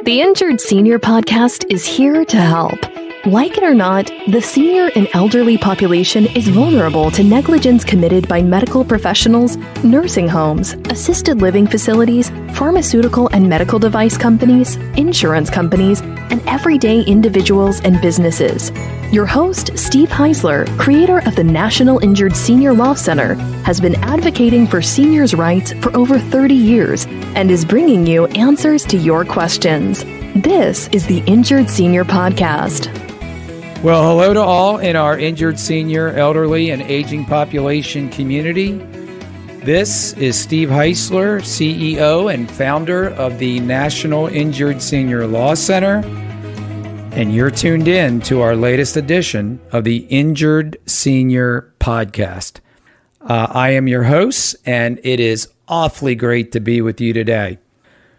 The Injured Senior Podcast is here to help. Like it or not, the senior and elderly population is vulnerable to negligence committed by medical professionals, nursing homes, assisted living facilities, pharmaceutical and medical device companies, insurance companies, and everyday individuals and businesses. Your host, Steve Heisler, creator of the National Injured Senior Law Center, has been advocating for seniors' rights for over 30 years and is bringing you answers to your questions. This is the Injured Senior Podcast. Well, hello to all in our injured senior, elderly, and aging population community. This is Steve Heisler, CEO and founder of the National Injured Senior Law Center, and you're tuned in to our latest edition of the Injured Senior Podcast. I am your host, and it is awfully great to be with you today.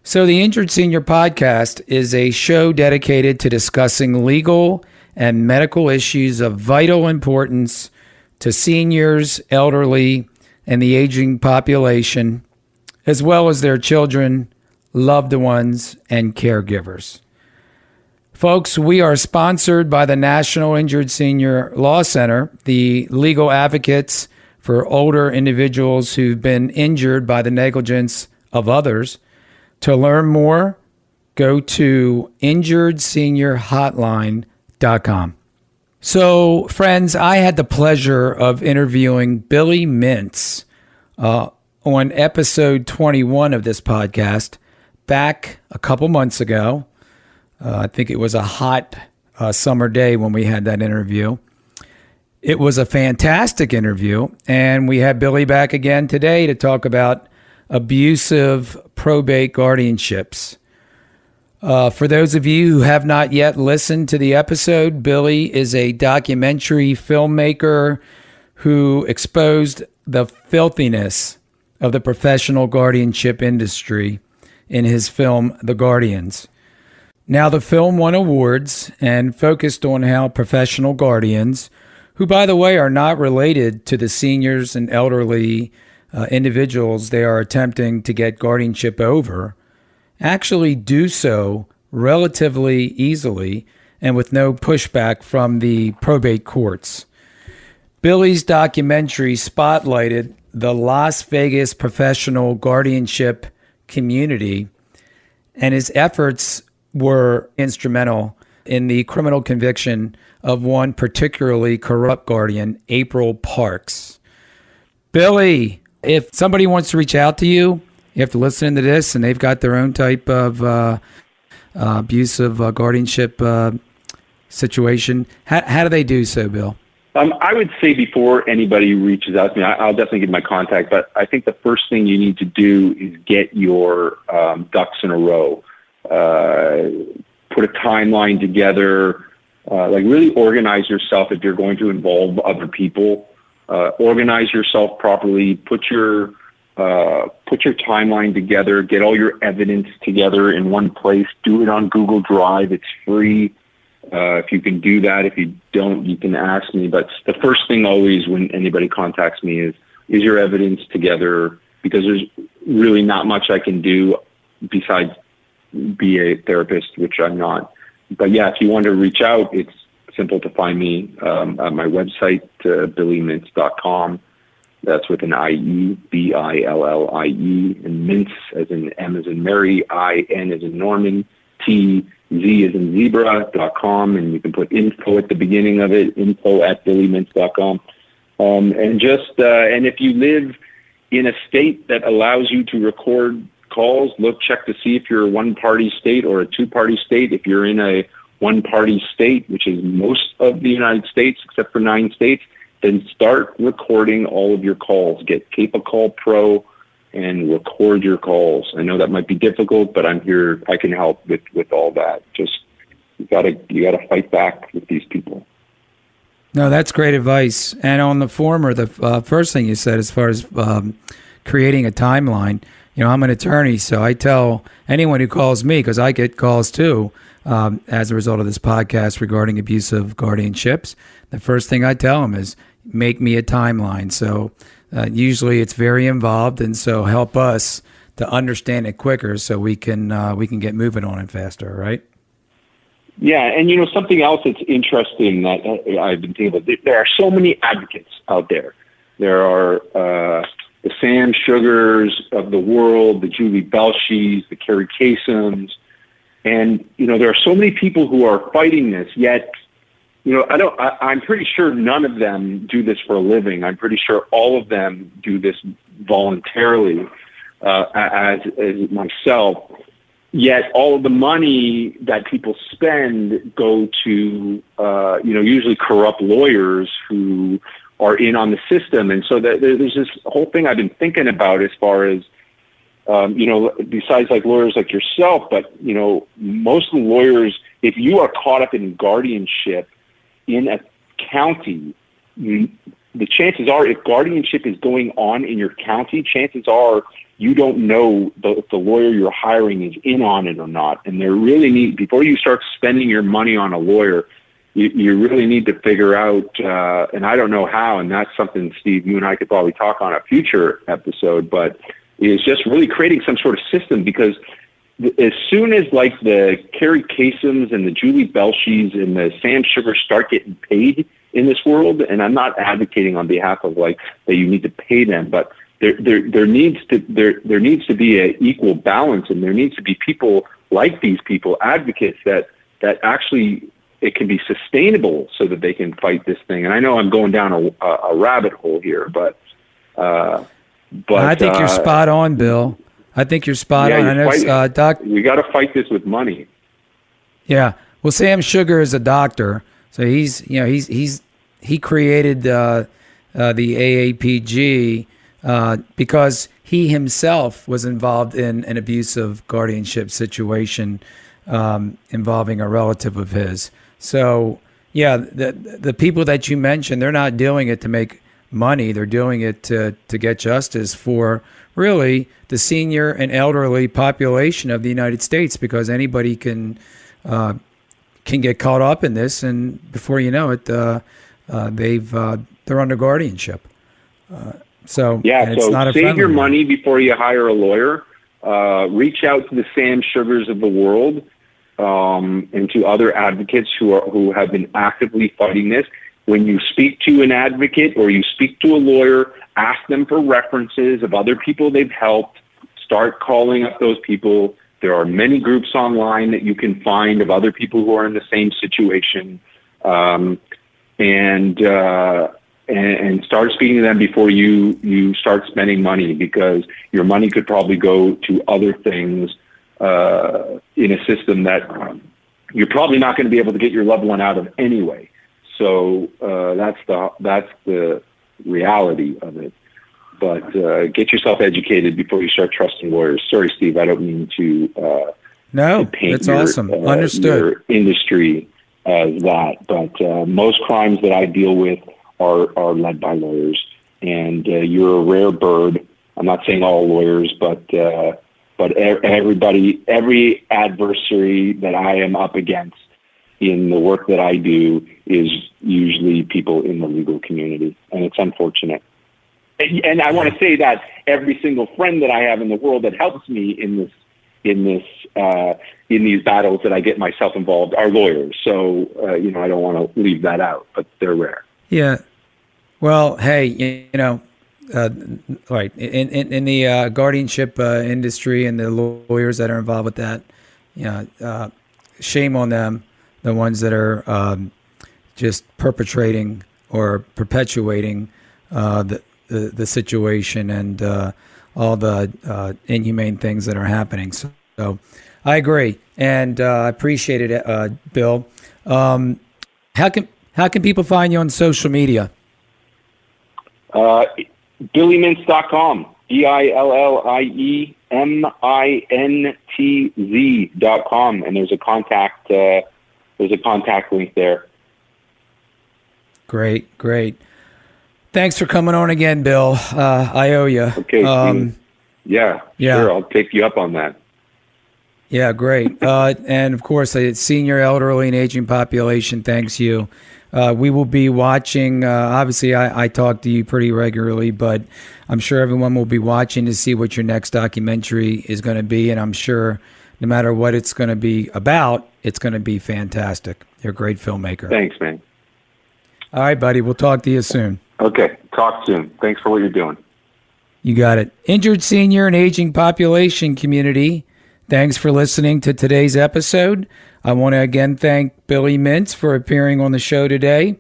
So the Injured Senior Podcast is a show dedicated to discussing legal and medical issues of vital importance to seniors, elderly, and the aging population, as well as their children, loved ones, and caregivers. Folks, we are sponsored by the National Injured Senior Law Center, the legal advocates for older individuals who've been injured by the negligence of others. To learn more, go to injuredseniorhotline.com. So, friends, I had the pleasure of interviewing Billie Mintz on episode 21 of this podcast back a couple months ago. I think it was a hot summer day when we had that interview. It was a fantastic interview, and we had Billie back again today to talk about abusive probate guardianships. For those of you who have not yet listened to the episode, Billie is a documentary filmmaker who exposed the filthiness of the professional guardianship industry in his film, The Guardians. Now, the film won awards and focused on how professional guardians, who, by the way, are not related to the seniors and elderly individuals they are attempting to get guardianship over, actually do so relatively easily and with no pushback from the probate courts. Billie's documentary spotlighted the Las Vegas professional guardianship community, and his efforts were instrumental in the criminal conviction of one particularly corrupt guardian, April Parks. Billie, if somebody wants to reach out to you, after listening to this, and they've got their own type of abusive guardianship situation, how do they do so, Bill? I would say before anybody reaches out to me, I'll definitely give my contact, but I think the first thing you need to do is get your ducks in a row. Put a timeline together, like really organize yourself if you're going to involve other people. Organize yourself properly, put your timeline together, get all your evidence together in one place, do it on Google Drive. It's free. If you can do that, if you don't, you can ask me. But the first thing always when anybody contacts me is your evidence together? Because there's really not much I can do besides be a therapist, which I'm not. But yeah, if you want to reach out, it's simple to find me at my website, billiemintz.com. That's with an I-E, B-I-L-L-I-E, and Mintz as in M as in Mary, I-N as in Norman, T-Z as in zebra.com, and you can put info at the beginning of it, info@billiemintz.com. And if you live in a state that allows you to record calls, check to see if you're a one-party state or a two-party state. If you're in a one-party state, which is most of the United States, except for 9 states, then start recording all of your calls. Get CapaCall Pro and record your calls. I know that might be difficult, but I'm here. I can help with all that. Just you gotta fight back with these people. No, that's great advice. And on the former, the first thing you said, as far as creating a timeline, I'm an attorney, so I tell anyone who calls me, because I get calls too, as a result of this podcast regarding abusive guardianships. The first thing I tell them is make me a timeline. So usually it's very involved, and so help us to understand it quicker, so we can get moving on it faster, right? Yeah, and something else that's interesting that I've been thinking about. There are so many advocates out there. There are the Sam Sugars of the world, the Julie Belshis, the Carrie Kasems, and there are so many people who are fighting this. Yet, I'm pretty sure none of them do this for a living. I'm pretty sure all of them do this voluntarily, as myself. Yet all of the money that people spend go to, usually corrupt lawyers who are in on the system. And so there's this whole thing I've been thinking about as far as, besides like lawyers like yourself, but, most of the lawyers, if you are caught up in guardianship in a county, the chances are if guardianship is going on in your county, chances are you don't know if the lawyer you're hiring is in on it or not. And there really before you start spending your money on a lawyer, you really need to figure out, and I don't know how, and that's something, Steve, you and I could probably talk on a future episode, but it's just really creating some sort of system, because as soon as like the Carrie Kasems and the Julie Belshis and the Sam Sugars start getting paid in this world, and I'm not advocating on behalf of like that you need to pay them, but there needs to be an equal balance, and there needs to be people like these people, advocates that actually it can be sustainable so that they can fight this thing. And I know I'm going down a rabbit hole here, but I think you're spot on, Bill. I think you're spot on. I know, Doc. We got to fight this with money. Yeah. Well, Sam Sugar is a doctor, so he created the AAPG because he himself was involved in an abusive guardianship situation involving a relative of his. So, yeah, the people that you mentioned, they're not doing it to make money. They're doing it to get justice for really the senior and elderly population of the United States, because anybody can get caught up in this, and before you know it, they're under guardianship. So it's not a save your one. money before you hire a lawyer. Reach out to the Sam Sugars of the world, and to other advocates who have been actively fighting this. When you speak to an advocate or you speak to a lawyer, ask them for references of other people they've helped. Start calling up those people. There are many groups online that you can find of other people who are in the same situation, and start speaking to them before you start spending money, because your money could probably go to other things in a system that you're probably not going to be able to get your loved one out of anyway. So that's the reality of it. But get yourself educated before you start trusting lawyers. Sorry, Steve, I don't mean to paint that's awesome. Understood. your industry as that. But most crimes that I deal with are led by lawyers, and you're a rare bird. I'm not saying all lawyers, but every adversary that I am up against in the work that I do is usually people in the legal community, and it's unfortunate. And I want to say that every single friend that I have in the world that helps me in these battles that I get myself involved are lawyers. So I don't want to leave that out, but they're rare. Yeah. Well, hey, right in the guardianship industry and the lawyers that are involved with that, shame on them. The ones that are just perpetrating or perpetuating the situation and all the inhumane things that are happening. So I agree, and I appreciate it, Bill. How can people find you on social media? BillieMintz.com. BillieMintz.com, and there's a contact link there. Great. Thanks for coming on again, Bill. I owe you. Okay. Yeah, sure. I'll take you up on that. Yeah, great. And of course, the senior, elderly, and aging population thanks you. We will be watching. Obviously, I talk to you pretty regularly, but I'm sure everyone will be watching to see what your next documentary is going to be. And I'm sure no matter what it's going to be about, it's going to be fantastic. You're a great filmmaker. Thanks, man. All right, buddy. We'll talk to you soon. Okay. Talk soon. Thanks for what you're doing. You got it. Injured senior and aging population community, thanks for listening to today's episode. I want to again thank Billie Mintz for appearing on the show today.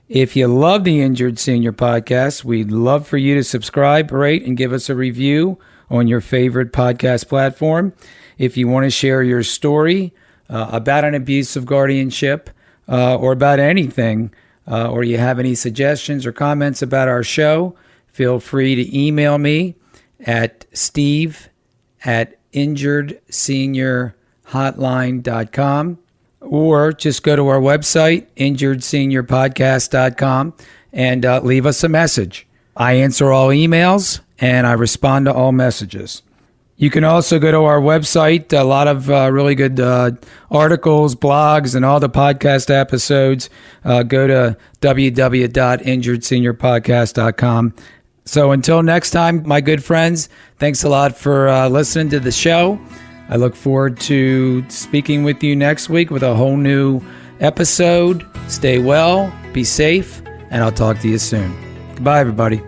If you love the Injured Senior podcast, we'd love for you to subscribe, rate, and give us a review on your favorite podcast platform. If you want to share your story about an abusive guardianship or about anything, or you have any suggestions or comments about our show, feel free to email me at steve@injuredseniorhotline.com, or just go to our website, injuredseniorpodcast.com, and leave us a message. I answer all emails, and I respond to all messages. You can also go to our website, a lot of really good articles, blogs, and all the podcast episodes. Go to www.injuredseniorpodcast.com. So until next time, my good friends, thanks a lot for listening to the show. I look forward to speaking with you next week with a whole new episode. Stay well, be safe, and I'll talk to you soon. Goodbye, everybody.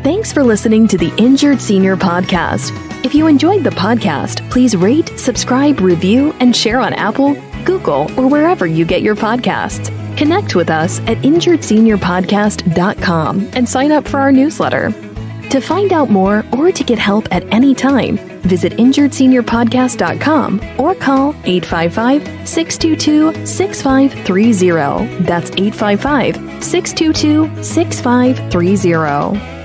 Thanks for listening to the Injured Senior Podcast. If you enjoyed the podcast, please rate, subscribe, review, and share on Apple, Google, or wherever you get your podcasts. Connect with us at injuredseniorpodcast.com and sign up for our newsletter. To find out more or to get help at any time, visit injuredseniorpodcast.com or call 855-622-6530. That's 855-622-6530.